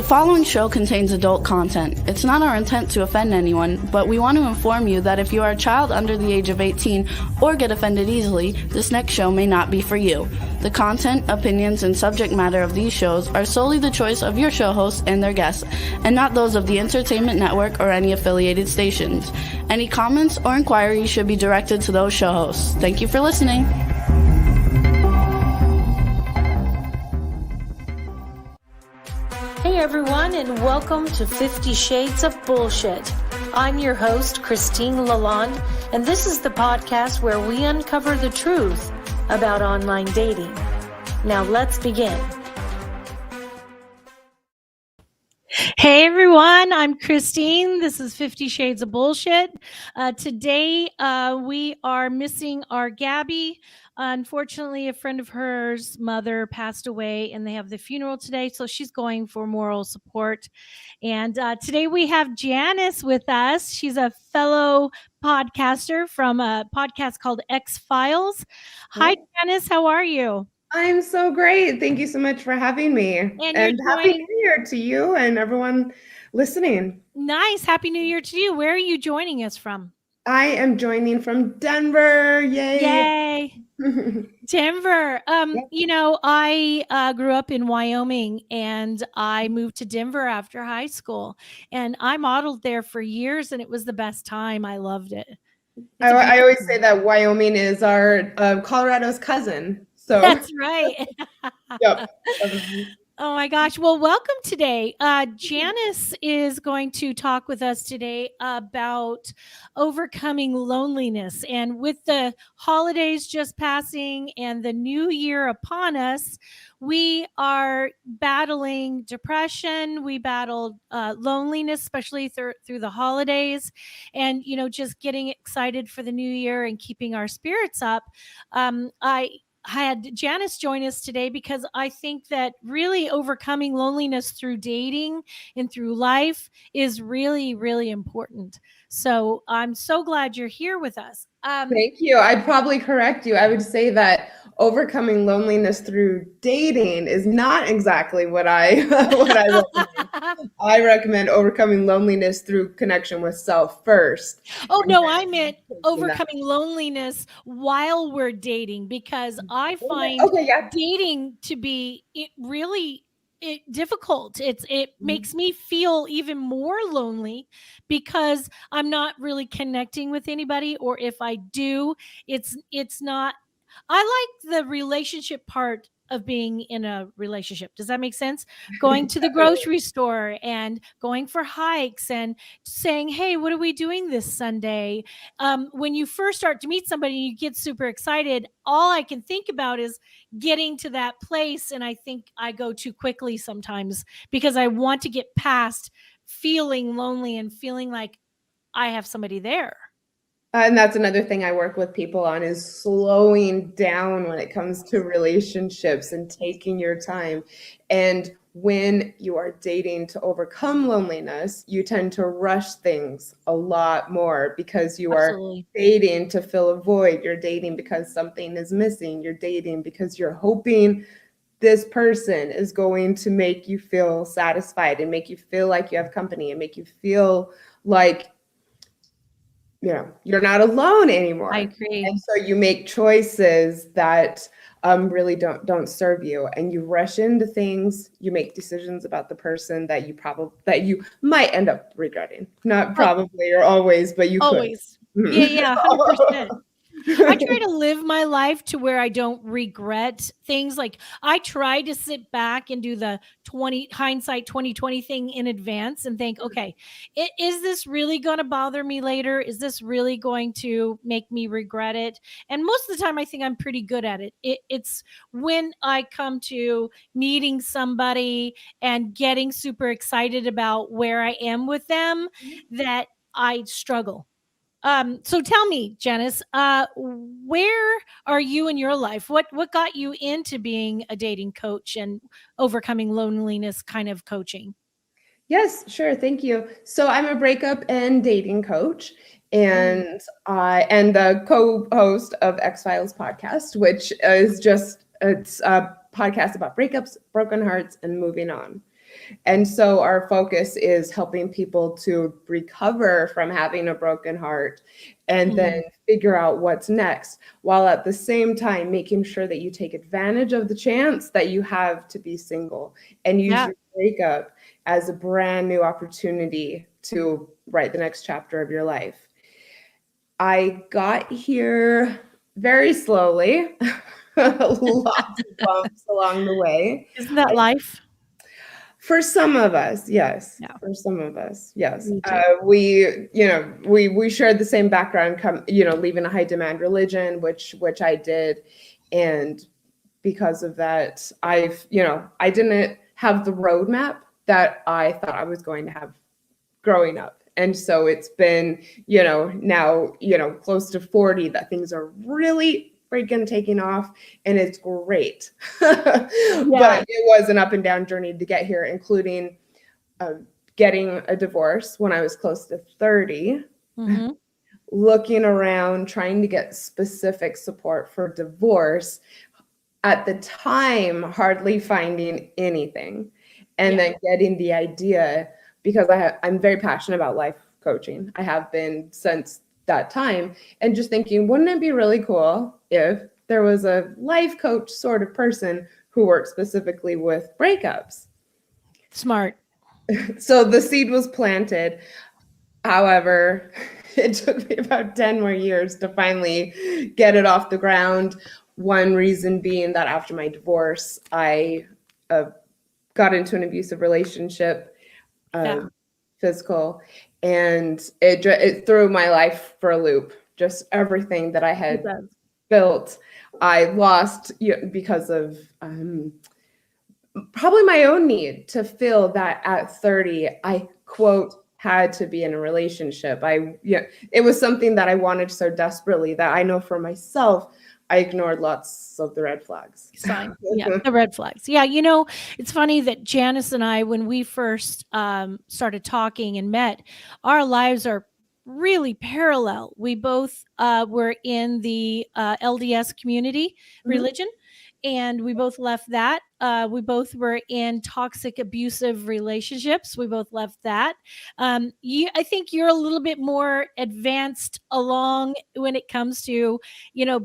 The following show contains adult content. It's not our intent to offend anyone, but we want to inform you that if you are a child under the age of 18 or get offended easily, this next show may not be for you. The content, opinions, and subject matter of these shows are solely the choice of your show hosts and their guests, and not those of the Entertainment Network or any affiliated stations. Any comments or inquiries should be directed to those show hosts. Thank you for listening. Hey everyone, and welcome to 50 Shades of Bullshit. I'm your host, Christine Lalonde, and this is the podcast where we uncover the truth about online dating. Now let's begin. Hey everyone, I'm Christine. This is 50 Shades of Bullshit. Today we are missing our Gabby. Unfortunately, a friend of hers mother passed away and they have the funeral today, so she's going for moral support. And today we have Janice with us. She's a fellow podcaster from a podcast called X-Files. Hi, Janice. How are you? I'm so great. Thank you so much for having me. And Happy New Year to you and everyone listening. Nice. Happy New Year to you. Where are you joining us from? I am joining from Denver. Yay. Yay. Denver. You know, I grew up in Wyoming and I moved to Denver after high school, and I modeled there for years and it was the best time. I loved it. I always say that Wyoming is our Colorado's cousin. So that's right. Yep. Oh my gosh. Well, welcome today. Janice is going to talk with us today about overcoming loneliness. And with the holidays just passing and the new year upon us, we are battling depression. We battled loneliness, especially through the holidays, and, you know, just getting excited for the new year and keeping our spirits up. I had Janice join us today because I think that really overcoming loneliness through dating and through life is really, really important. So I'm so glad you're here with us. Thank you. I'd probably correct you. I would say that overcoming loneliness through dating is not exactly what I recommend. I recommend overcoming loneliness through connection with self first. Oh, no, I meant overcoming loneliness while we're dating, because I find dating to be really difficult. It makes me feel even more lonely because I'm not really connecting with anybody, or if I do, it's not. I like the relationship part of being in a relationship. Does that make sense? Going to the grocery store and going for hikes and saying, hey, what are we doing this Sunday? When you first start to meet somebody, you get super excited. All I can think about is getting to that place. And I think I go too quickly sometimes because I want to get past feeling lonely and feeling like I have somebody there. And that's another thing I work with people on, is slowing down when it comes to relationships and taking your time. And when you are dating to overcome loneliness, you tend to rush things a lot more because you are dating to fill a void. You're dating because something is missing. You're dating because you're hoping this person is going to make you feel satisfied and make you feel like you have company and make you feel like, you know, you're not alone anymore. I agree. And so you make choices that really don't serve you, and you rush into things. You make decisions about the person that you might end up regretting. Not probably or always, but you always. Could. Yeah, 100%. I try to live my life to where I don't regret things. Like, I try to sit back and do the hindsight 2020 thing in advance and think, okay, is this really going to bother me later? Is this really going to make me regret it? And most of the time I think I'm pretty good at it. It's when I come to meeting somebody and getting super excited about where I am with them that I struggle. So tell me, Janice, where are you in your life? What got you into being a dating coach and overcoming loneliness kind of coaching? Yes, sure. Thank you. So I'm a breakup and dating coach, and the co-host of X-Files podcast, which is it's a podcast about breakups, broken hearts, and moving on. And so our focus is helping people to recover from having a broken heart and then figure out what's next, while at the same time making sure that you take advantage of the chance that you have to be single and use your breakup as a brand new opportunity to write the next chapter of your life. I got here very slowly, lots of bumps along the way. Isn't that life? For some of us, yes. Yeah. For some of us, yes. Me too. We shared the same background, leaving a high demand religion, which I did. And because of that, I didn't have the roadmap that I thought I was going to have growing up. And so it's been, now, close to 40 that things are really freaking taking off, and it's great. But it was an up and down journey to get here, including getting a divorce when I was close to 30, looking around, trying to get specific support for divorce. At the time, hardly finding anything, and then getting the idea, because I'm very passionate about life coaching. I have been since that time, and just thinking, wouldn't it be really cool if there was a life coach sort of person who worked specifically with breakups? Smart. So the seed was planted. However, it took me about 10 more years to finally get it off the ground. One reason being that after my divorce, I got into an abusive relationship, physical, and it threw my life for a loop. Just everything that I had built, I lost because of probably my own need to feel that at 30, I, quote, had to be in a relationship. It was something that I wanted so desperately that I know for myself, I ignored lots of the red flags. Fine. Yeah, the red flags. Yeah, it's funny that Janice and I, when we first started talking and met, our lives are really parallel. We both were in the LDS community religion, and we both left that. We both were in toxic, abusive relationships. We both left that. I think you're a little bit more advanced along when it comes to,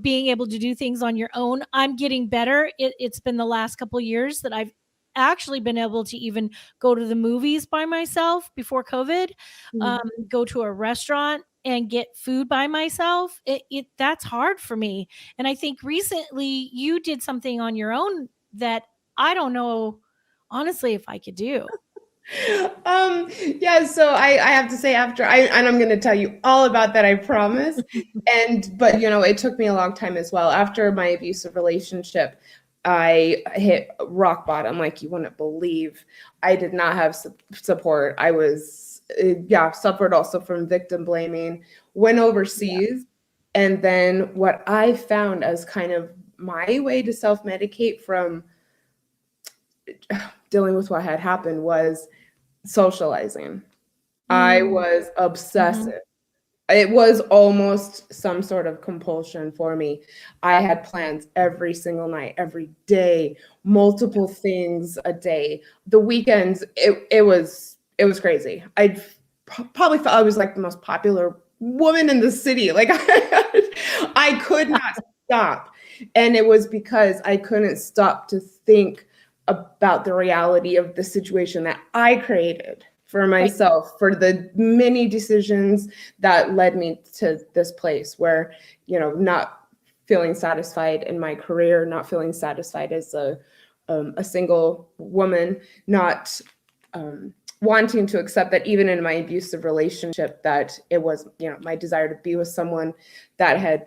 being able to do things on your own. I'm getting better. It's been the last couple of years that I've actually been able to even go to the movies by myself before COVID, go to a restaurant and get food by myself. That's hard for me. And I think recently you did something on your own that I don't know, honestly, if I could do. So I have to say, and I'm going to tell you all about that, I promise. But it took me a long time as well. After my abusive relationship, I hit rock bottom. Like, you wouldn't believe. I did not have support. I was, suffered also from victim blaming, went overseas. And then what I found as kind of my way to self-medicate from dealing with what had happened was socializing. I was obsessive. It was almost some sort of compulsion for me. I had plans every single night, every day, multiple things a day. The weekends, it was crazy. I probably felt I was like the most popular woman in the city. Like, I could not stop. And it was because I couldn't stop to think about the reality of the situation that I created for myself, for the many decisions that led me to this place where, not feeling satisfied in my career, not feeling satisfied as a single woman, not wanting to accept that even in my abusive relationship, that it was, my desire to be with someone that had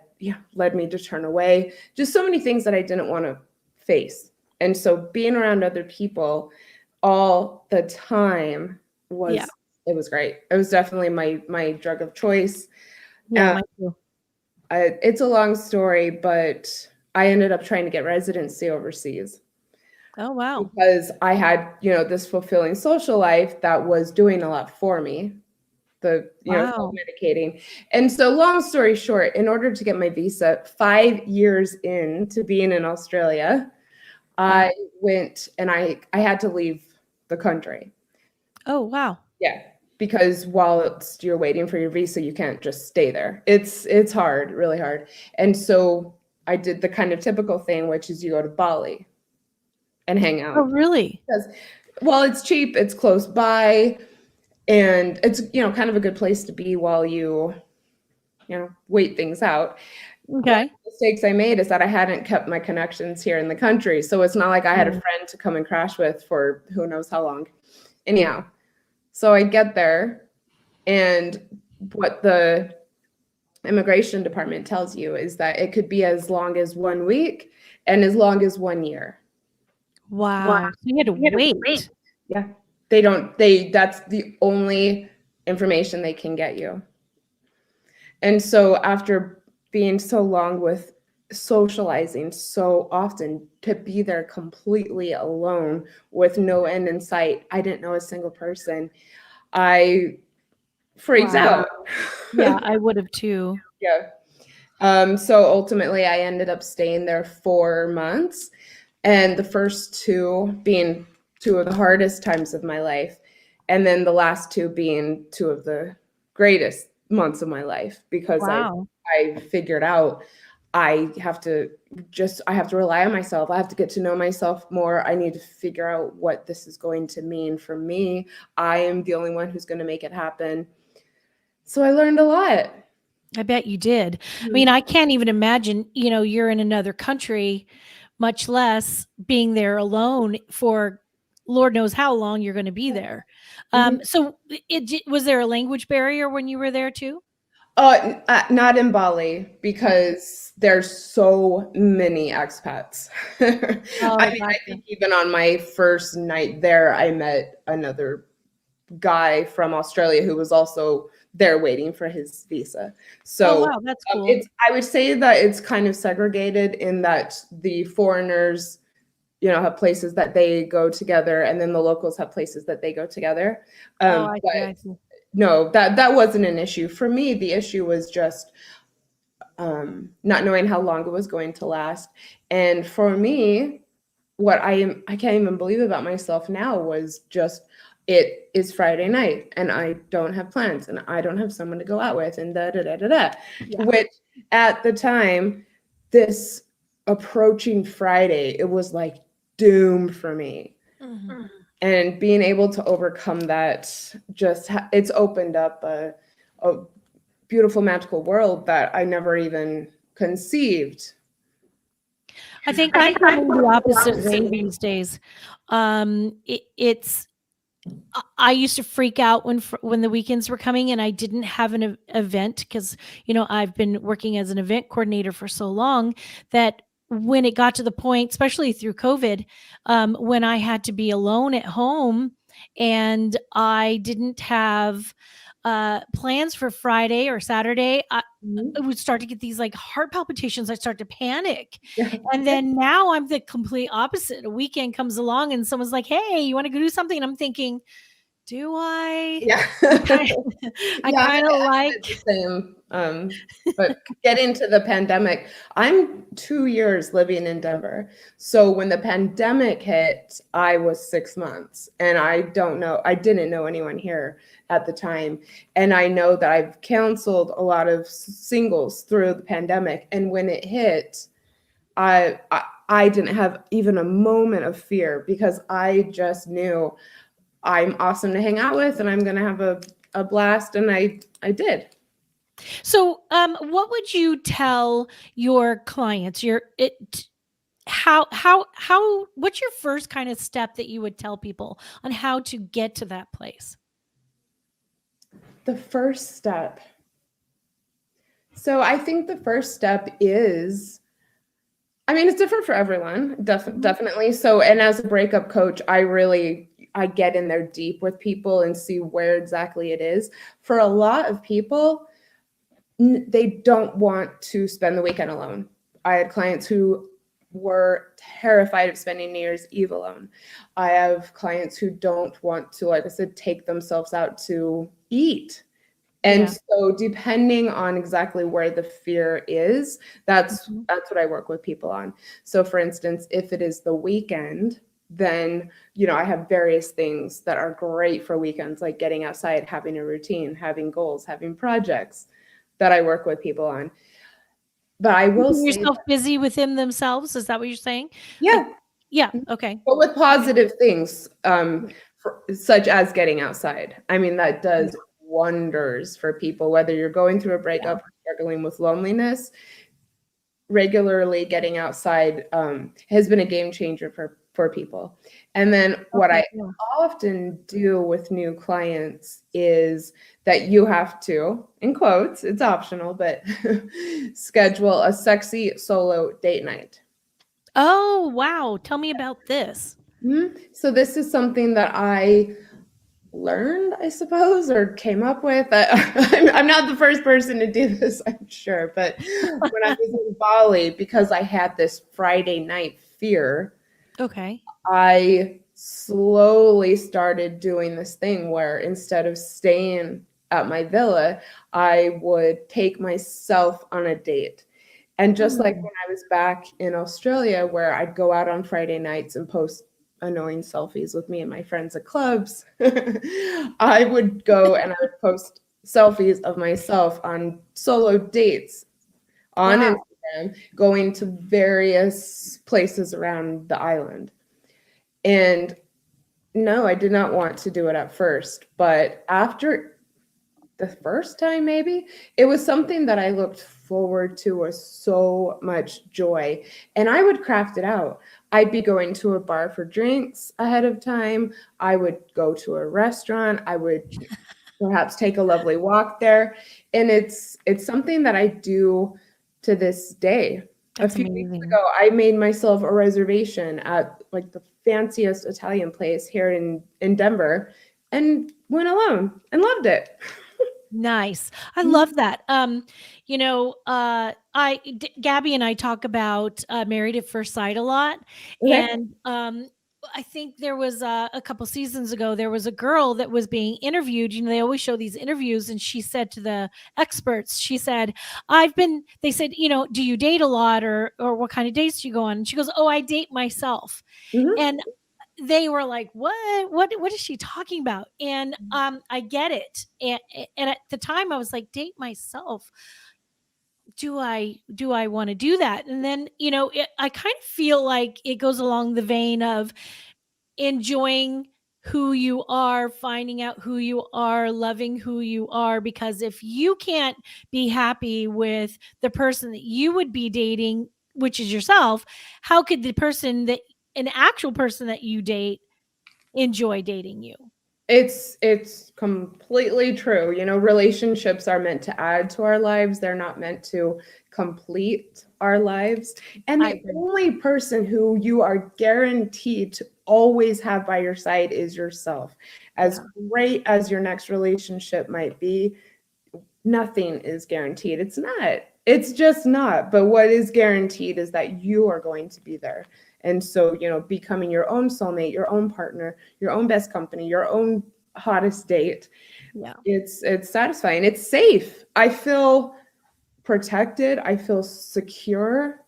led me to turn away. Just so many things that I didn't want to face. And so being around other people all the time it was great. It was definitely my drug of choice. Mine too. It's a long story, but I ended up trying to get residency overseas. Oh, wow. Because I had, this fulfilling social life that was doing a lot for me, self-medicating. And so long story short, in order to get my visa, 5 years into being in Australia, I went and I had to leave the country. Oh, wow. Yeah. Because whilst you're waiting for your visa, you can't just stay there. It's hard, really hard. And so I did the kind of typical thing, which is you go to Bali and hang out. Oh, really? Because, well, it's cheap, it's close by, and it's, kind of a good place to be while you wait things out. Okay. One of the mistakes I made is that I hadn't kept my connections here in the country. So it's not like I had a friend to come and crash with for who knows how long. Anyhow, so I get there, and what the immigration department tells you is that it could be as long as 1 week and as long as 1 year. Wow. So you had to wait. Yeah. That's the only information they can get you. And so after being so long with socializing so often, to be there completely alone with no end in sight, I didn't know a single person. I freaked out. Yeah, I would have too. Yeah. So ultimately I ended up staying there 4 months, and the first 2 being 2 of the hardest times of my life, and then the last 2 being 2 of the greatest months of my life, because I figured out I have to rely on myself. I have to get to know myself more. I need to figure out what this is going to mean for me. I am the only one who's going to make it happen. So I learned a lot. I bet you did. I mean, I can't even imagine, you're in another country, much less being there alone for Lord knows how long you're going to be there. So was there a language barrier when you were there too? Not in Bali, because there's so many expats. I think even on my first night there, I met another guy from Australia who was also there waiting for his visa. So wow, that's cool. I would say that it's kind of segregated in that the foreigners, have places that they go together, and then the locals have places that they go together. I see. No, that wasn't an issue for me. The issue was just not knowing how long it was going to last. And for me, what I can't even believe about myself now was just, it is Friday night and I don't have plans and I don't have someone to go out with, and which at the time, this approaching Friday, it was like doom for me. Mm-hmm. And being able to overcome that, it's opened up a beautiful, magical world that I never even conceived. I think I'm coming the opposite way these days. I used to freak out when the weekends were coming and I didn't have an event, because, I've been working as an event coordinator for so long that when it got to the point, especially through COVID, when I had to be alone at home and I didn't have plans for Friday or Saturday, I would start to get these like heart palpitations. I start to panic. And then now I'm the complete opposite. A weekend comes along and someone's like, hey, you want to go do something? And I'm thinking, do I? Yeah. I kind of like the same. But getting to the pandemic, I'm 2 years living in Denver. So when the pandemic hit, I was 6 months, and I didn't know anyone here at the time. And I know that I've counseled a lot of singles through the pandemic. And when it hit, I didn't have even a moment of fear, because I just knew I'm awesome to hang out with and I'm going to have a blast. And I did. So, what would you tell your clients? What's your first kind of step that you would tell people on how to get to that place? The first step. So I think the first step is, it's different for everyone, definitely. So, and as a breakup coach, I get in there deep with people and see where exactly it is. For a lot of people, they don't want to spend the weekend alone. I had clients who were terrified of spending New Year's Eve alone. I have clients who don't want to, like I said, take themselves out to eat. And so depending on exactly where the fear is, that's what I work with people on. So for instance, if it is the weekend, then, you know, I have various things that are great for weekends, like getting outside, having a routine, having goals, having projects that I work with people on. But I will Keeping say yourself that, busy within themselves. Is that what you're saying? Like, yeah, yeah. Okay. but with positive things, such as getting outside. I mean, that does wonders for people, whether you're going through a breakup or struggling with loneliness. Regularly getting outside has been a game changer for people. And then what I often do with new clients is that you have to, in quotes, it's optional, but schedule a sexy solo date night. Oh, wow. Tell me about this. So this is something that I learned, I suppose, or came up with. I'm not the first person to do this, I'm sure. But when I was in Bali, because I had this Friday night fear, Okay. I slowly started doing this thing where instead of staying at my villa, I would take myself on a date. And just like when I was back in Australia, where I'd go out on Friday nights and post annoying selfies with me and my friends at clubs, I would go and I would post selfies of myself on solo dates on Instagram, going to various places around the island. And no, I did not want to do it at first, but after the first time, maybe, it was something that I looked forward to with so much joy. And I would craft it out. I'd be going to a bar for drinks ahead of time. I would go to a restaurant. I would perhaps take a lovely walk there. And it's something that I do to this day. That's a few amazing. weeks ago, I made myself a reservation at like the fanciest Italian place here in Denver and went alone and loved it. Nice. I love that. You know, Gabby and I talk about Married at First Sight a lot. Okay. And I think there was a couple seasons ago, there was a girl that was being interviewed. You know, they always show these interviews. And she said to the experts, she said, they said, you know, do you date a lot or what kind of dates do you go on? And she goes, oh, I date myself. Mhm. And they were like, what is she talking about? And I get it. And at the time I was like, date myself. Do I want to do that? And then, you know, I kind of feel like it goes along the vein of enjoying who you are, finding out who you are, loving who you are, because if you can't be happy with the person that you would be dating, which is yourself, how could an actual person that you date enjoy dating you? It's completely true. You know, relationships are meant to add to our lives. They're not meant to complete our lives. And the only person who you are guaranteed to always have by your side is yourself. As great as your next relationship might be, nothing is guaranteed. It's not. It's just not. But what is guaranteed is that you are going to be there. And so, you know, becoming your own soulmate, your own partner, your own best company, your own hottest date. Yeah. It's satisfying. It's safe. I feel protected. I feel secure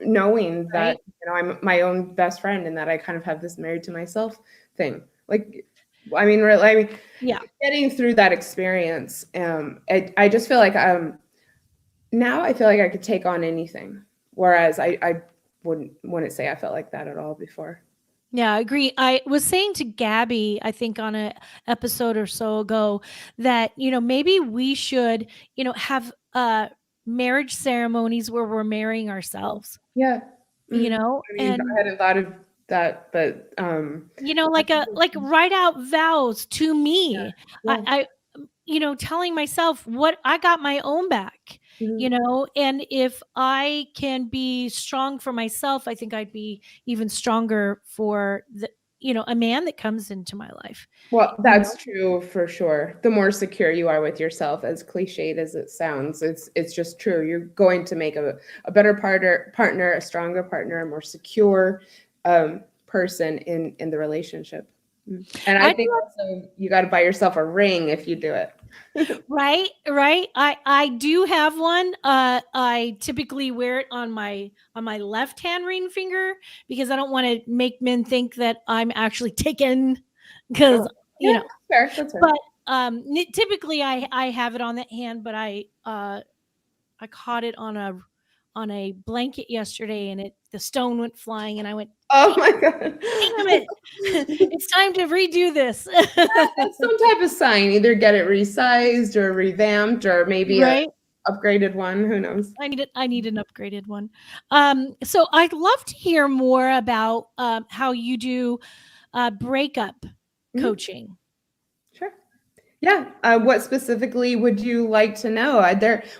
knowing that, you know, I'm my own best friend and that I kind of have this married to myself thing. Like, I mean, really, yeah, getting through that experience, I just feel like now I feel like I could take on anything, whereas I wouldn't say I felt like that at all before. Yeah, I agree. I was saying to Gabby, I think on an episode or so ago, that, you know, maybe we should, you know, have marriage ceremonies where we're marrying ourselves. Yeah. You know, I mean, I hadn't thought of that, but you know, like write out vows to me. I you know, telling myself what I got my own back, you know, and if I can be strong for myself, I think I'd be even stronger for the, you know, a man that comes into my life. Well, that's true for sure. The more secure you are with yourself, as cliched as it sounds, it's just true. You're going to make a better partner, a stronger partner, a more secure person in the relationship. And I think also you got to buy yourself a ring if you do it. Right. I do have one. I typically wear it on my left hand ring finger because I don't want to make men think that I'm actually taken. Because That's fair. That's fair. But typically I have it on that hand, but I caught it on a blanket yesterday, and the stone went flying, and I went, oh my God. Damn it. It's time to redo this. That's some type of sign. Either get it resized or revamped or maybe an upgraded one. Who knows? I need an upgraded one. So I'd love to hear more about how you do breakup coaching. Sure. Yeah. What specifically would you like to know?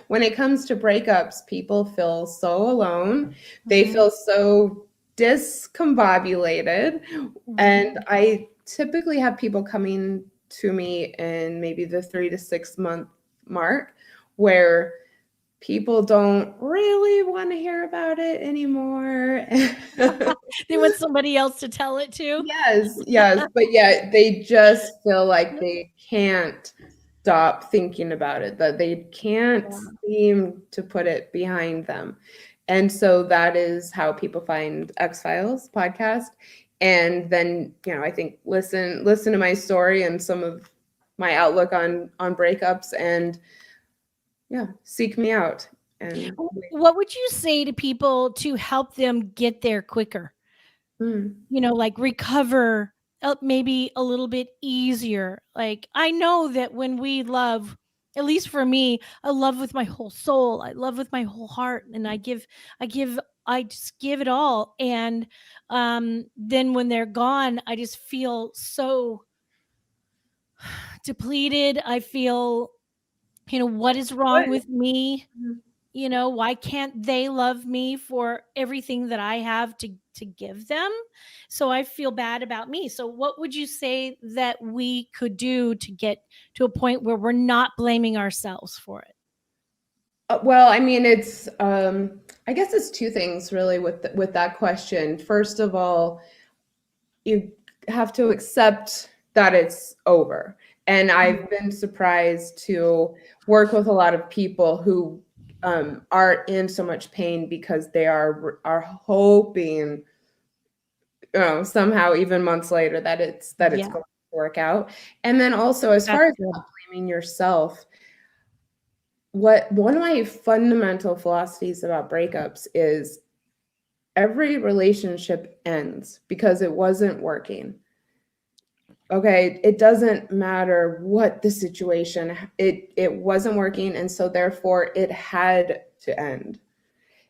When it comes to breakups, people feel so alone. They feel so discombobulated. And I typically have people coming to me in maybe the 3 to 6 month mark where people don't really want to hear about it anymore. They want somebody else to tell it to. Yes. But yeah, they just feel like they can't stop thinking about it, that they can't seem to put it behind them. And so that is how people find X-Files podcast. And then, I think listen to my story and some of my outlook on breakups, and seek me out. And what would you say to people to help them get there quicker? Like recover maybe a little bit easier. Like, I know that when we love, at least for me, I love with my whole soul. I love with my whole heart, and I just give it all. And then when they're gone, I just feel so depleted. I feel, what is wrong with me? Why can't they love me for everything that I have to give them? So I feel bad about me. So what would you say that we could do to get to a point where we're not blaming ourselves for it? Well, I mean, it's, I guess it's two things really with that question. First of all, you have to accept that it's over. And I've been surprised to work with a lot of people who are in so much pain because they are hoping, somehow even months later that it's going to work out. And then also, as far as not blaming yourself, one of my fundamental philosophies about breakups is every relationship ends because it wasn't working. Okay, it doesn't matter what the situation, it wasn't working, and so therefore it had to end.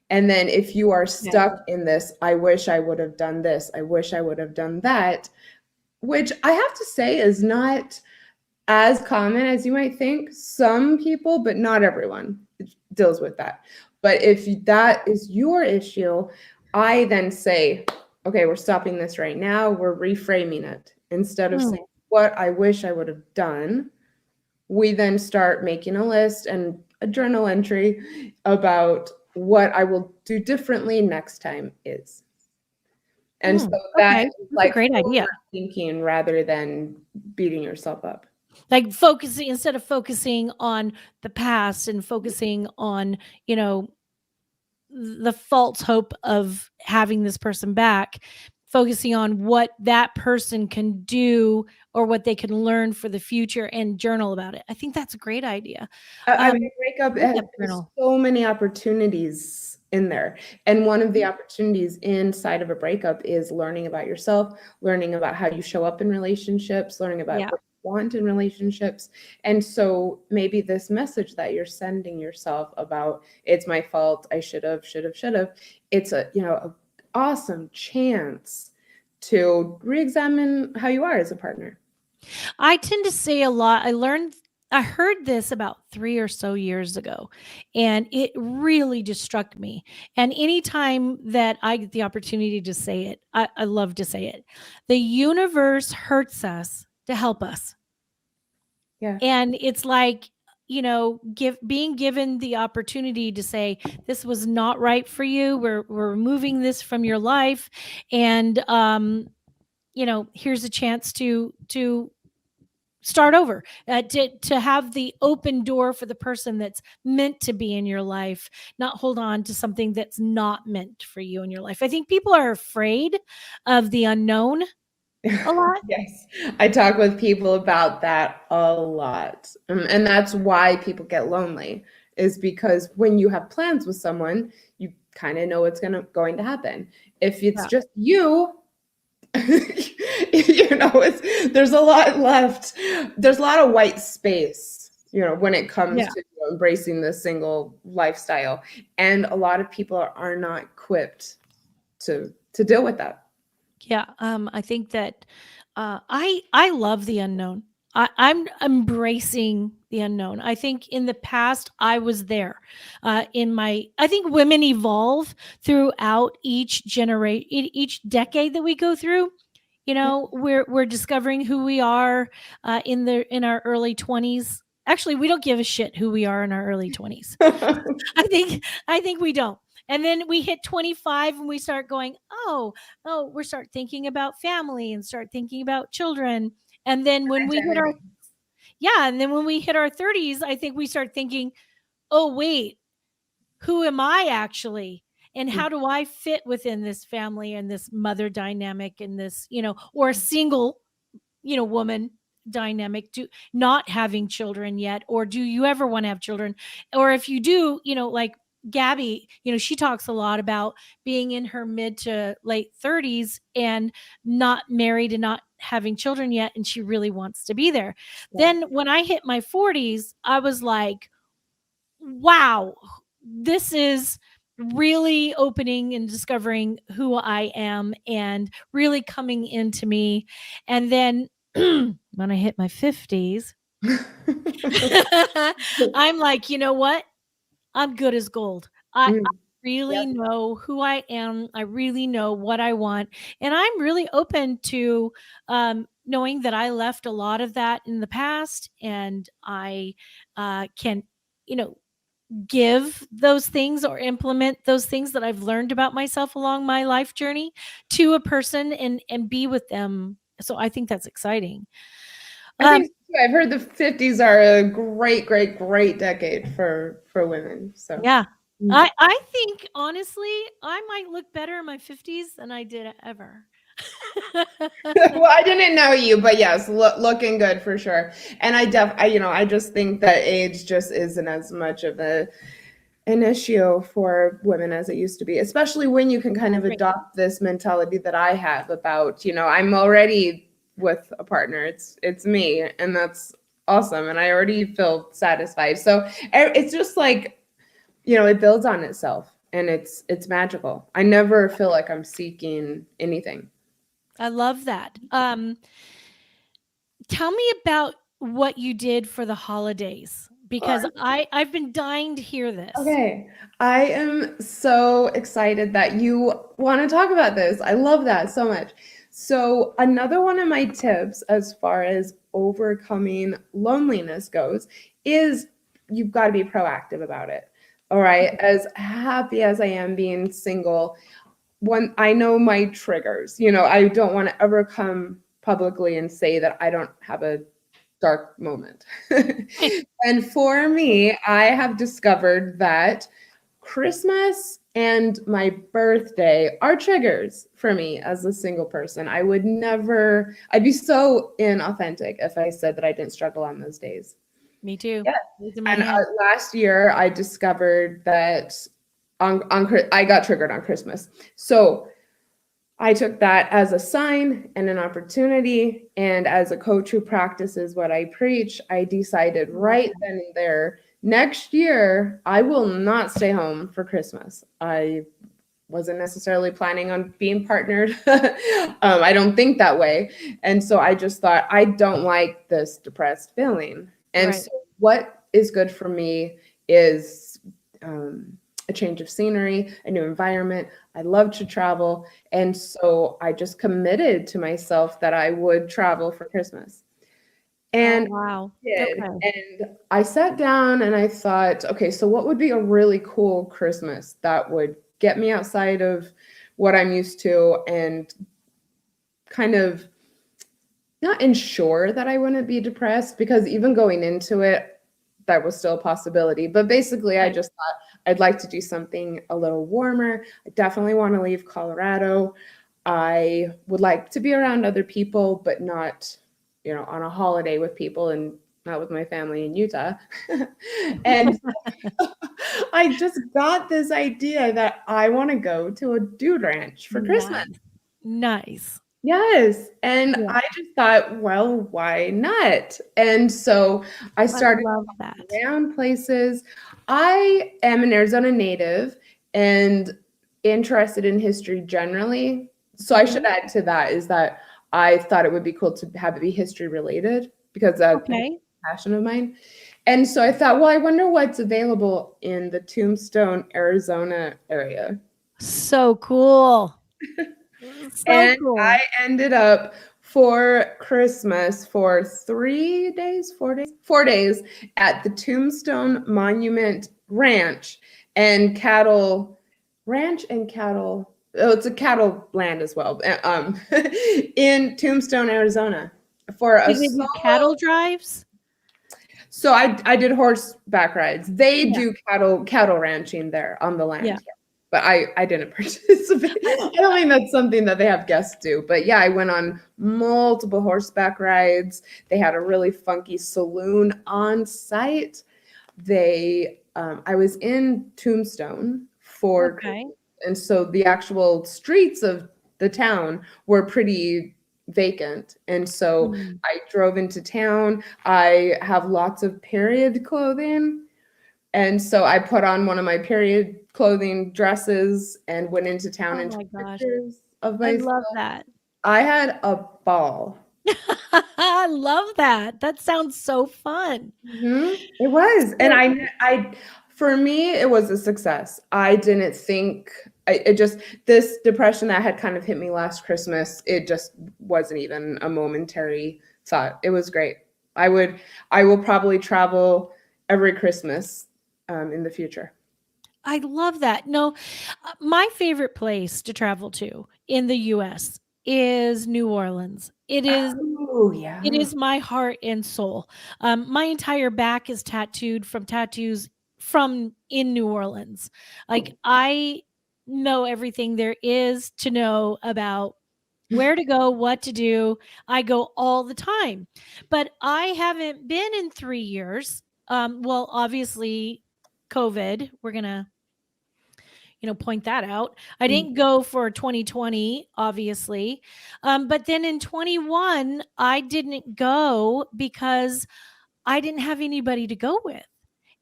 And then if you are stuck in this, I wish I would have done this, I wish I would have done that, which I have to say is not as common as you might think. Some people, but not everyone, deals with that. But if that is your issue, I then say, okay, we're stopping this right now. We're reframing it. Instead of saying what I wish I would have done, we then start making a list and a journal entry about what I will do differently next time is. And so that's like a great idea. Thinking rather than beating yourself up. Like focusing, instead of focusing on the past and focusing on, the false hope of having this person back, focusing on what that person can do or what they can learn for the future and journal about it. I think that's a great idea. I mean, Breakup has so many opportunities in there. And one of the opportunities inside of a breakup is learning about yourself, learning about how you show up in relationships, learning about what you want in relationships. And so maybe this message that you're sending yourself about it's my fault, I should have, it's a awesome chance to re-examine how you are as a partner. I tend to say a lot. I heard this about 3 or so years ago, and it really just struck me. And anytime that I get the opportunity to say it, I love to say it. The universe hurts us to help us. Yeah. And it's like, being given the opportunity to say, this was not right for you. We're removing this from your life. And here's a chance to start over, to have the open door for the person that's meant to be in your life, not hold on to something that's not meant for you in your life. I think people are afraid of the unknown a lot. Yes, I talk with people about that a lot. And that's why people get lonely, is because when you have plans with someone, you kind of know what's going to happen. If it's just you, there's a lot left. There's a lot of white space, when it comes to embracing the single lifestyle. And a lot of people are not equipped to deal with that. Yeah. I think that I love the unknown. I'm embracing the unknown. I think in the past I was there. I think women evolve throughout each decade that we go through. We're discovering who we are in our early 20s. Actually, we don't give a shit who we are in our early 20s. I think we don't. And then we hit 25 and we start going, we start thinking about family and start thinking about children. And then when we hit our 30s, I think we start thinking, oh wait, who am I actually? And how do I fit within this family and this mother dynamic and this, or a single, woman dynamic, not having children yet? Or do you ever want to have children? Or if you do, like Gabby, she talks a lot about being in her mid to late 30s and not married and not having children yet. And she really wants to be there. Yeah. Then when I hit my 40s, I was like, wow, this is really opening and discovering who I am and really coming into me. And then when I hit my 50s, I'm like, you know what? I'm good as gold. I really know who I am. I really know what I want. And I'm really open to knowing that I left a lot of that in the past, and I can, give those things or implement those things that I've learned about myself along my life journey to a person and be with them. So I think that's exciting. I think I've heard the 50s are a great, great, great decade for women. So yeah, I think honestly, I might look better in my 50s than I did ever. Well, I didn't know you, but yes, looking good for sure. And I just think that age just isn't as much of an issue for women as it used to be, especially when you can kind of adopt this mentality that I have about, I'm already with a partner. It's me, and that's awesome. And I already feel satisfied. So it's just like, it builds on itself, and it's magical. I never feel like I'm seeking anything. I love that. Tell me about what you did for the holidays, because I've been dying to hear this. Okay. I am so excited that you want to talk about this. I love that so much. So another one of my tips as far as overcoming loneliness goes is you've got to be proactive about it. All right. As happy as I am being single, when I know my triggers, I don't want to ever come publicly and say that I don't have a dark moment. And for me, I have discovered that Christmas and my birthday are triggers for me as a single person. I'd be so inauthentic if I said that I didn't struggle on those days. Me too. Yeah. And last year I discovered that I got triggered on Christmas. So I took that as a sign and an opportunity. And as a coach who practices what I preach, I decided right then and there, next year, I will not stay home for Christmas. I wasn't necessarily planning on being partnered. I don't think that way. And so I just thought, I don't like this depressed feeling. And so what is good for me is a change of scenery, a new environment. I love to travel. And so I just committed to myself that I would travel for Christmas. And wow. And I sat down and I thought, okay, so what would be a really cool Christmas that would get me outside of what I'm used to and kind of not ensure that I wouldn't be depressed, because even going into it, that was still a possibility. But basically, I just thought I'd like to do something a little warmer. I definitely want to leave Colorado. I would like to be around other people, but not, on a holiday with people, and not with my family in Utah. And I just got this idea that I want to go to a dude ranch for Christmas. Nice. Yes. And I just thought, well, why not? And so I started around places. I am an Arizona native and interested in history generally. So I should add to that is that I thought it would be cool to have it be history related, because that's a passion of mine. And so I thought, well, I wonder what's available in the Tombstone, Arizona area. So cool. Cool. I ended up for Christmas for 4 days at the Tombstone Monument Ranch and Cattle. Oh, it's a cattle land as well. In Tombstone, Arizona, for a cattle drives. So I did horseback rides. They do cattle ranching there on the land. Yeah. But I didn't participate. I don't think that's something that they have guests do. But yeah, I went on multiple horseback rides. They had a really funky saloon on site. I was in Tombstone for, and so the actual streets of the town were pretty vacant. And so I drove into town. I have lots of period clothing. And so I put on one of my period clothing dresses and went into town and took pictures of myself. I love that. I had a ball. I love that. That sounds so fun. Mm-hmm. It was. And I, for me, it was a success. I didn't think, this depression that had kind of hit me last Christmas, it just wasn't even a momentary thought. It was great. I will probably travel every Christmas in the future. I love that. No, my favorite place to travel to in the U.S. is New Orleans. It is. Oh, yeah. It is my heart and soul. My entire back is tattooed from tattoos from in New Orleans. Like I know everything there is to know about where to go, what to do. I go all the time, but I haven't been in 3 years. Well, obviously, COVID. We're gonna point that out. I didn't go for 2020, obviously. But then in 21, I didn't go because I didn't have anybody to go with.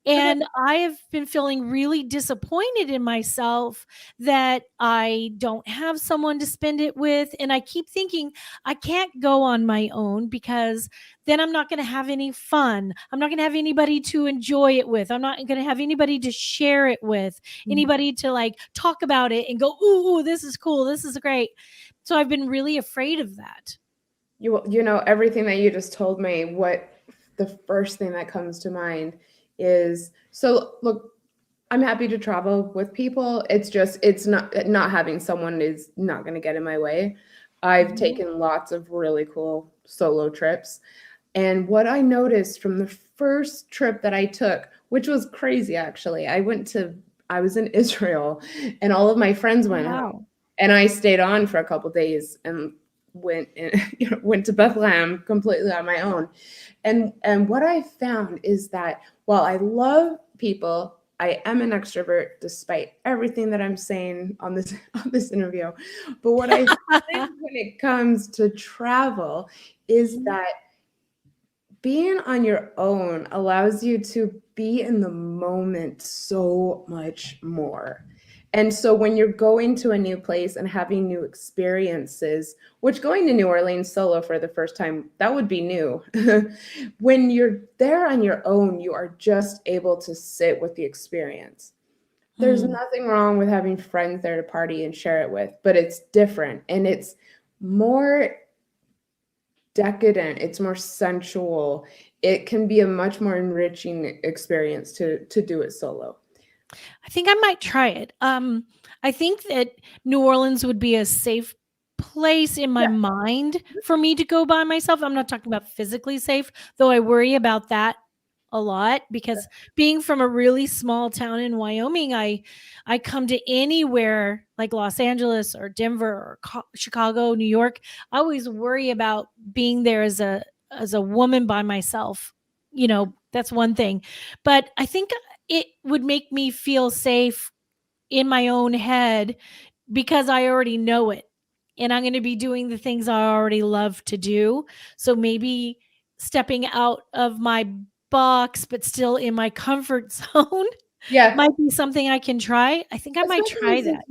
And I have been feeling really disappointed in myself that I don't have someone to spend it with. And I keep thinking I can't go on my own because then I'm not going to have any fun. I'm not going to have anybody to enjoy it with. I'm not going to have anybody to share it with, anybody to like talk about it and go, ooh, this is cool. This is great. So I've been really afraid of that. Everything that you just told me, what the first thing that comes to mind is, so look, I'm happy to travel with people. It's not having someone is not going to get in my way. I've taken lots of really cool solo trips. And what I noticed from the first trip that I took, which was crazy, actually, I was in Israel and all of my friends went home and I stayed on for a couple of days and went to Bethlehem completely on my own. And what I found is that while I love people, I am an extrovert despite everything that I'm saying on this interview. But what I find when it comes to travel is that being on your own allows you to be in the moment so much more. And so when you're going to a new place and having new experiences, which going to New Orleans solo for the first time, that would be new. When you're there on your own, you are just able to sit with the experience. There's nothing wrong with having friends there to party and share it with, but it's different and it's more decadent. It's more sensual. It can be a much more enriching experience to do it solo. I think I might try it. I think that New Orleans would be a safe place in my mind for me to go by myself. I'm not talking about physically safe, though I worry about that a lot, because being from a really small town in Wyoming, I come to anywhere like Los Angeles or Denver or Chicago, New York. I always worry about being there as a woman by myself. That's one thing. But I think it would make me feel safe in my own head because I already know it. And I'm going to be doing the things I already love to do. So maybe stepping out of my box, but still in my comfort zone, might be something I can try. I think I might try that.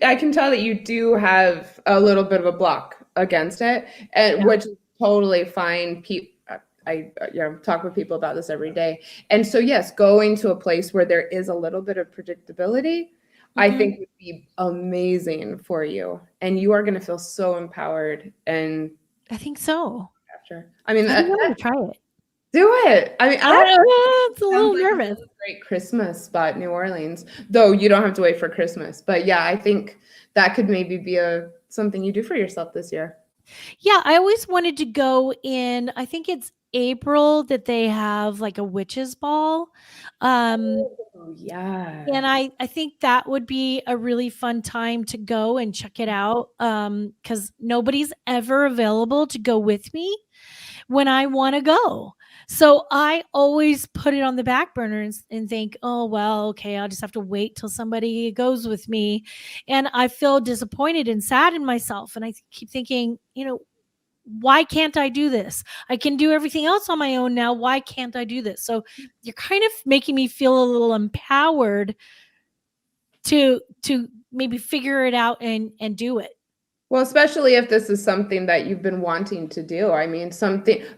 I can tell that you do have a little bit of a block against it, and which is totally fine. I talk with people about this every day. And so, yes, going to a place where there is a little bit of predictability, I think would be amazing for you. And you are going to feel so empowered. And I think so. After, I mean, I want to try it. Do it. I mean, it's a little nervous. A great Christmas spot, New Orleans. Though you don't have to wait for Christmas. But yeah, I think that could maybe be something you do for yourself this year. Yeah, I always wanted to go in, I think it's April that they have like a witches ball. Yeah. And I think that would be a really fun time to go and check it out, because nobody's ever available to go with me when I want to go. So I always put it on the back burner and think, oh, well, okay, I'll just have to wait till somebody goes with me. And I feel disappointed and sad in myself. And I keep thinking, why can't I do this? I can do everything else on my own now. Why can't I do this? So you're kind of making me feel a little empowered to maybe figure it out and do it. Well, especially if this is something that you've been wanting to do. I mean,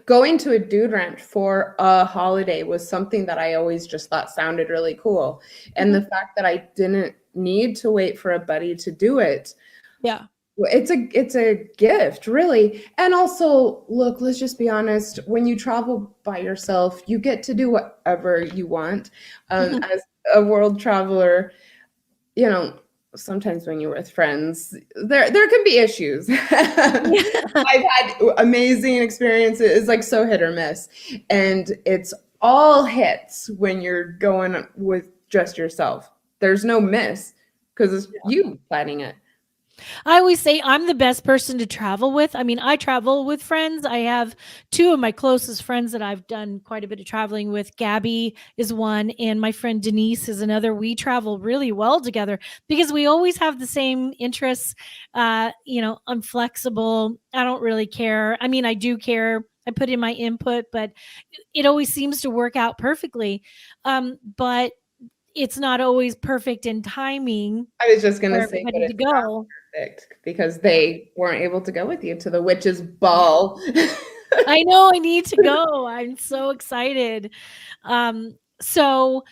going to a dude ranch for a holiday was something that I always just thought sounded really cool. And the fact that I didn't need to wait for a buddy to do it. Yeah. It's a gift, really. And also, look, let's just be honest. When you travel by yourself, you get to do whatever you want. As a world traveler, sometimes when you're with friends, there can be issues. I've had amazing experiences, like so hit or miss. And it's all hits when you're going with just yourself. There's no miss because it's you planning it. I always say I'm the best person to travel with. I mean, I travel with friends. I have two of my closest friends that I've done quite a bit of traveling with. Gabby is one, and my friend Denise is another. We travel really well together because we always have the same interests. I'm flexible. I don't really care. I mean, I do care. I put in my input, but it always seems to work out perfectly. But it's not always perfect in timing. I was just going to say, but it's not perfect because they weren't able to go with you to the witches' ball. I know, I need to go. I'm so excited. So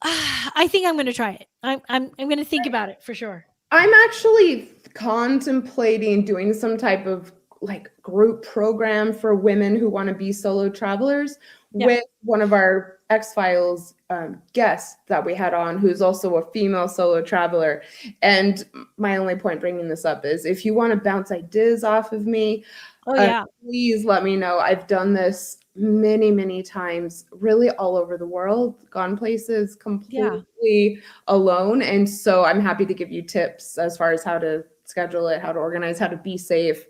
I think I'm going to try it. I'm going to think about it for sure. I'm actually contemplating doing some type of like group program for women who want to be solo travelers with one of our X-Files guests that we had on, who's also a female solo traveler. And my only point bringing this up is if you want to bounce ideas off of me, please let me know. I've done this many, many times, really all over the world, gone places completely alone. And so I'm happy to give you tips as far as how to schedule it, how to organize, how to be safe,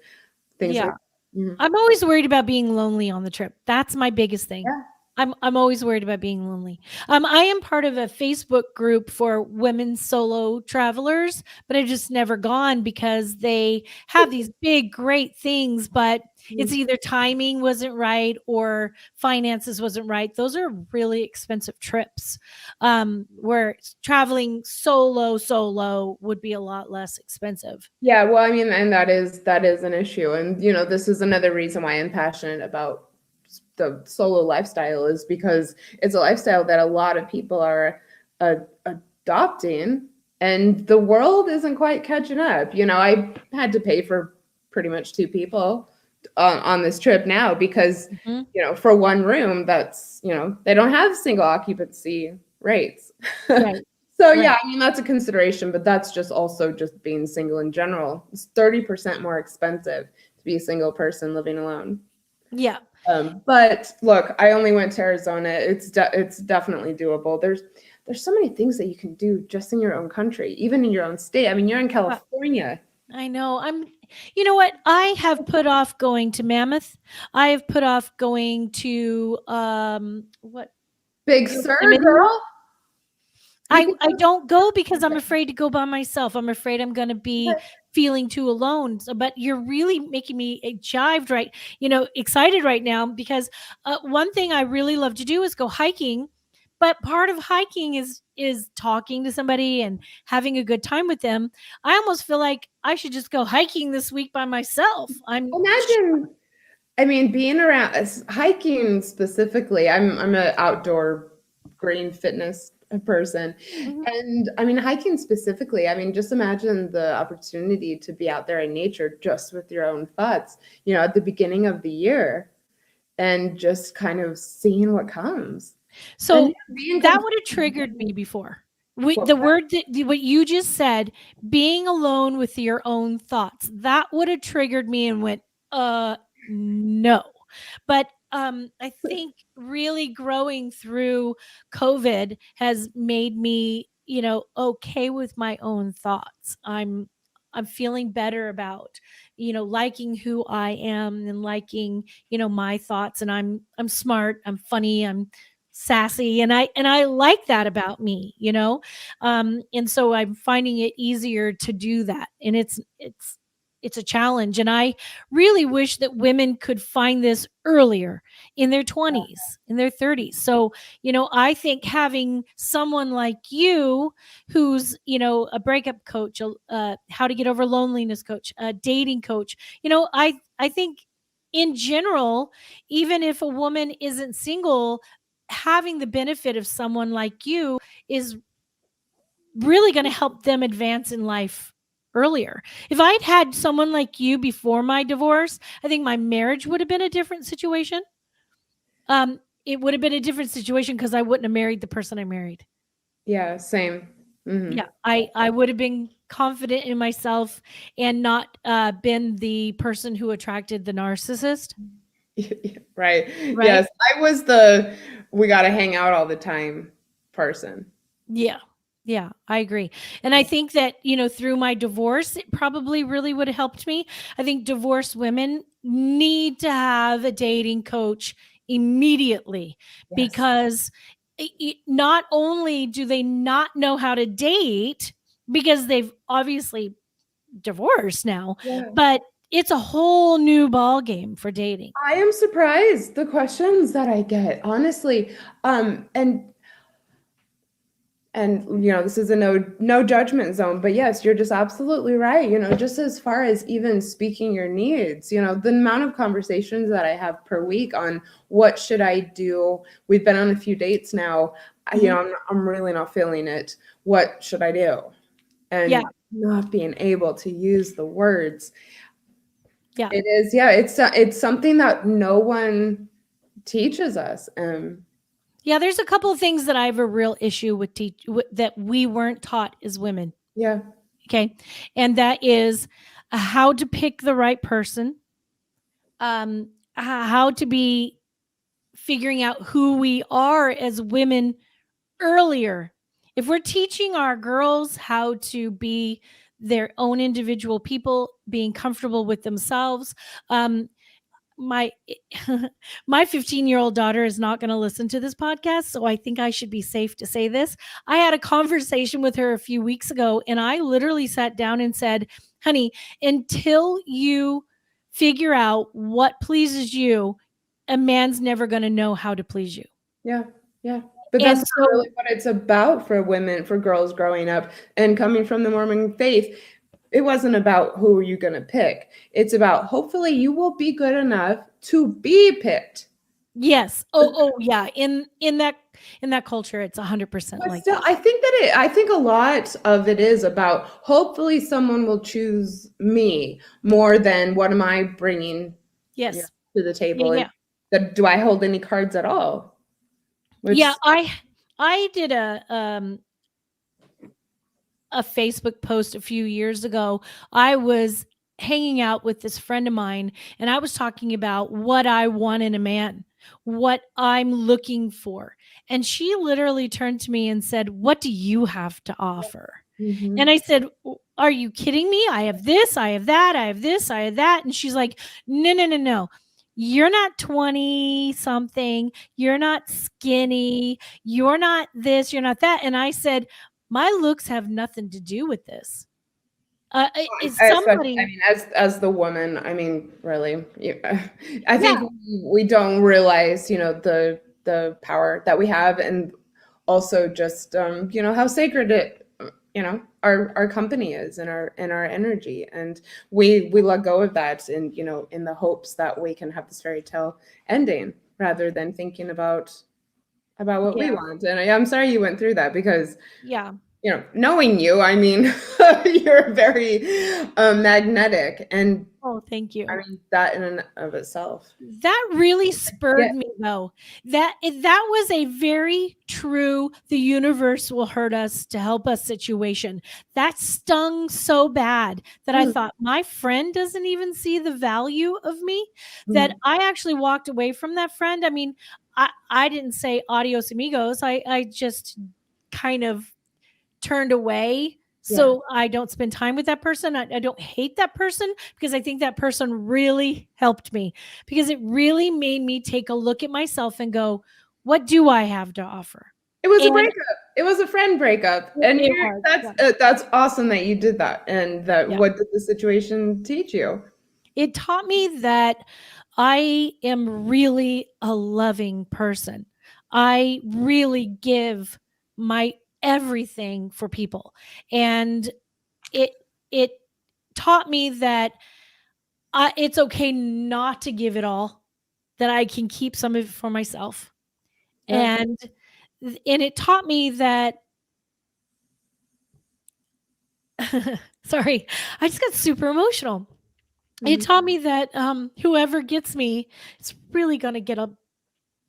things like that. I'm always worried about being lonely on the trip. That's my biggest thing. Yeah. I'm always worried about being lonely. I am part of a Facebook group for women solo travelers, but I've just never gone because they have these big, great things, but it's either timing wasn't right or finances wasn't right. Those are really expensive trips, where traveling solo would be a lot less expensive. Yeah, well, I mean, and that is an issue. And, this is another reason why I'm passionate about the solo lifestyle, is because it's a lifestyle that a lot of people are adopting, and the world isn't quite catching up. I had to pay for pretty much two people on this trip now because, for one room, that's, they don't have single occupancy rates. Right. So yeah, I mean, that's a consideration, but that's just also just being single in general. It's 30% more expensive to be a single person living alone. Yeah. But look, I only went to Arizona. It's definitely doable. There's so many things that you can do just in your own country, even in your own state. I mean, you're in California. I know. You know what? I have put off going to Mammoth. I have put off going to what? Big Sur, girl. I don't go because I'm afraid to go by myself. I'm afraid I'm going to be feeling too alone. So, but you're really making me jived excited right now, because one thing I really love to do is go hiking. But part of hiking is talking to somebody and having a good time with them. I almost feel like I should just go hiking this week by myself. Imagine, I mean, being around hiking specifically. I'm an outdoor green fitness person, and I mean, hiking specifically. I mean, just imagine the opportunity to be out there in nature just with your own thoughts. At the beginning of the year, and just kind of seeing what comes. So that would have triggered me before. The word what you just said, being alone with your own thoughts, that would have triggered me and went, no. But I think really growing through COVID has made me, okay with my own thoughts. I'm feeling better about, liking who I am and liking, my thoughts. And I'm smart, I'm funny, I'm sassy, and I like that about me, and so I'm finding it easier to do that, and it's a challenge, and I really wish that women could find this earlier in their 20s, in their 30s. So I think having someone like you who's a breakup coach, how to get over loneliness coach, a dating coach, I think in general, even if a woman isn't single, having the benefit of someone like you is really going to help them advance in life earlier. If I'd had someone like you before my divorce, I think my marriage would have been a different situation. It would have been a different situation because I wouldn't have married the person I married. Yeah, same. Yeah, I would have been confident in myself and not been the person who attracted the narcissist. Right. Yes, I was the we got to hang out all the time person. Yeah, I agree. And I think that, through my divorce, it probably really would have helped me. I think divorced women need to have a dating coach immediately, because not only do they not know how to date because they've obviously divorced now, but it's a whole new ball game for dating. I am surprised the questions that I get, honestly. And this is a no judgment zone, but yes, you're just absolutely right. Just as far as even speaking your needs, the amount of conversations that I have per week on what should I do. We've been on a few dates now. I'm really not feeling it. What should I do? And not being able to use the words. Yeah, it is. Yeah, it's something that no one teaches us. Yeah, there's a couple of things that I have a real issue with that we weren't taught as women. Yeah. Okay. And that is how to pick the right person, how to be figuring out who we are as women earlier. If we're teaching our girls how to be their own individual people, being comfortable with themselves, my 15-year-old daughter is not going to listen to this podcast, so I think I should be safe to say this. I had a conversation with her a few weeks ago, and I literally sat down and said, honey, until you figure out what pleases you, a man's never going to know how to please you. Yeah. But that's not really what it's about for women, for girls growing up and coming from the Mormon faith. It wasn't about who are you going to pick. It's about hopefully you will be good enough to be picked. Yes. Oh yeah. In that culture, it's 100% like still, that. I think a lot of it is about hopefully someone will choose me more than what am I bringing to the table. Yeah. And do I hold any cards at all? I did a a Facebook post a few years ago. I was hanging out with this friend of mine, and I was talking about what I want in a man, what I'm looking for. And she literally turned to me and said, "What do you have to offer?" Mm-hmm. And I said, "Are you kidding me? I have this, I have that, I have this, I have that." And she's like, "No, no, no, no. You're not 20 something. You're not skinny. You're not this, you're not that." And I said, "My looks have nothing to do with this." Is Especially, somebody, as the woman, really, I yeah, think we don't realize, the power that we have, and also just, how sacred it, our company is, and our energy, and we let go of that, and in the hopes that we can have this fairy tale ending rather than thinking about what we yeah, want. And I'm sorry you went through that, because yeah. knowing you, you're very magnetic, and Oh, thank you. that in and of itself. That really Yeah. spurred me though. That was a very true "the universe will hurt us to help us" situation. That stung so bad that I thought, my friend doesn't even see the value of me, that I actually walked away from that friend. I mean, I didn't say adios amigos. I just kind of turned away Yeah. so I don't spend time with that person. I don't hate that person, because I think that person really helped me, because it really made me take a look at myself and go, what do I have to offer? It was a And breakup. It was a friend breakup, and it was, yeah. that's awesome that you did that. And that, Yeah. what did the situation teach you? It taught me that I am really a loving person. I really give my everything for people. And it it taught me that it's okay not to give it all, that I can keep some of it for myself. That's And it taught me that sorry, I just got super emotional. It taught me that whoever gets me is really going to get a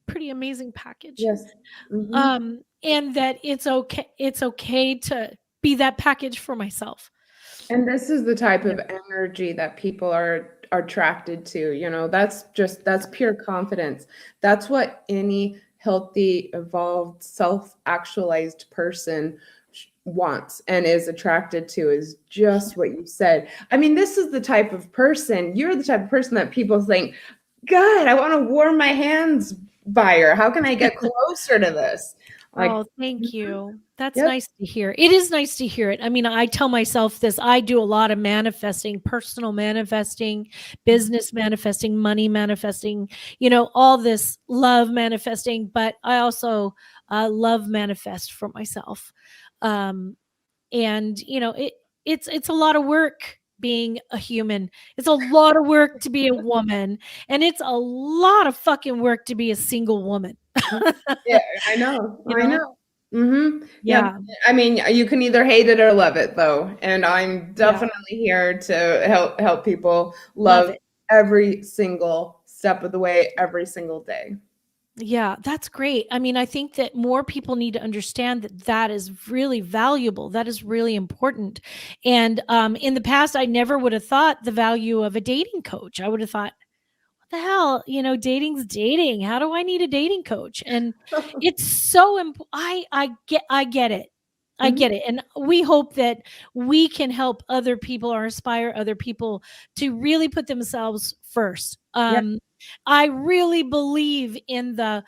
pretty amazing package. yes. Mm-hmm. And that it's okay to be that package for myself. And this is the type Yeah. of energy that people are attracted to. That's pure confidence. That's what any healthy, evolved, self-actualized person wants and is attracted to, is just what you said. This is the type of person, you're the type of person that people think, God, I want to warm my hands by her. How can I get closer to this? Like, Oh, thank you. That's yep. nice to hear. It is nice to hear it. I tell myself this. I do a lot of manifesting, personal manifesting, business manifesting, money manifesting, all this love manifesting, but I also love manifest for myself. And it's a lot of work being a human. It's a lot of work to be a woman, and it's a lot of fucking work to be a single woman. Yeah, I know. You I know? know. Mm-hmm. Yeah. Yeah. You can either hate it or love it, though. And I'm Yeah. definitely here to help people Love love it. every single step of the way, every single day. Yeah, that's great. I think that more people need to understand that that is really valuable. That is really important. And in the past, I never would have thought the value of a dating coach. I would have thought, what the hell, dating's dating. How do I need a dating coach? And it's so important. I get it. I Mhm. get it. And we hope that we can help other people or inspire other people to really put themselves first. Yeah. I really believe in the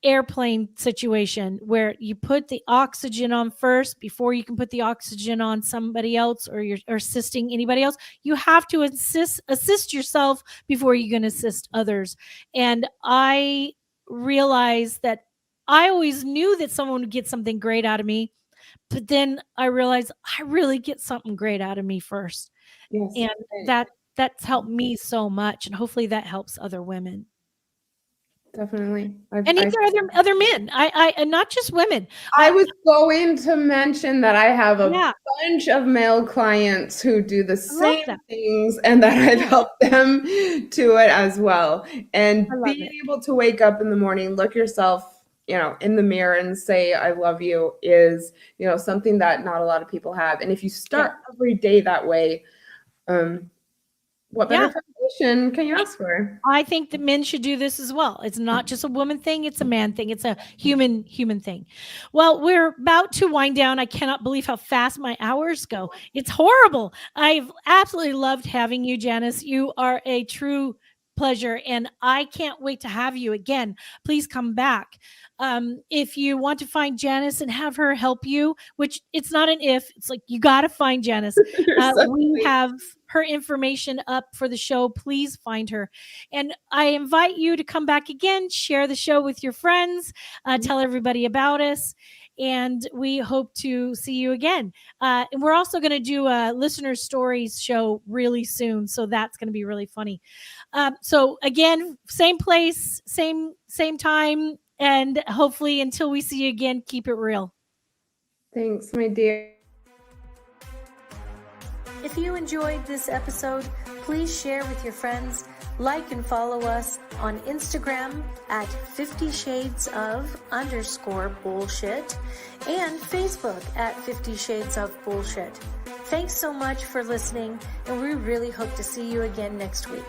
airplane situation where you put the oxygen on first before you can put the oxygen on somebody else, or you're or assisting anybody else. You have to assist yourself before you can assist others. And I realized that I always knew that someone would get something great out of me, but then I realized I really get something great out of me first. Yes. And that's helped me so much, and hopefully that helps other women. Definitely. And either other men. I and not just women. I was going to mention that I have a Yeah, bunch of male clients who do the I love same that. things, and that I've Yeah, helped them to it as well. I And love being it. able to wake up in the morning, look yourself in the mirror and say, I love you is, something that not a lot of people have. And if you start every day that way, what better foundation can you ask for? I think that men should do this as well. It's not just a woman thing. It's a man thing. It's a human thing. Well, we're about to wind down. I cannot believe how fast my hours go. It's horrible. I've absolutely loved having you, Janice. You are a true pleasure, and I can't wait to have you again. Please come back. If you want to find Janice and have her help you, which it's not an if, it's like you got to find Janice. We have her information up for the show. Please find her. And I invite you to come back again, share the show with your friends, tell everybody about us. And we hope to see you again. And we're also going to do a listener stories show really soon. So that's going to be really funny. So again, same place, same time. And hopefully until we see you again, keep it real. Thanks, my dear. If you enjoyed this episode, please share with your friends, like and follow us on Instagram at 50shades_of_bullshit and Facebook at 50 Shades of Bullshit. Thanks so much for listening, and we really hope to see you again next week.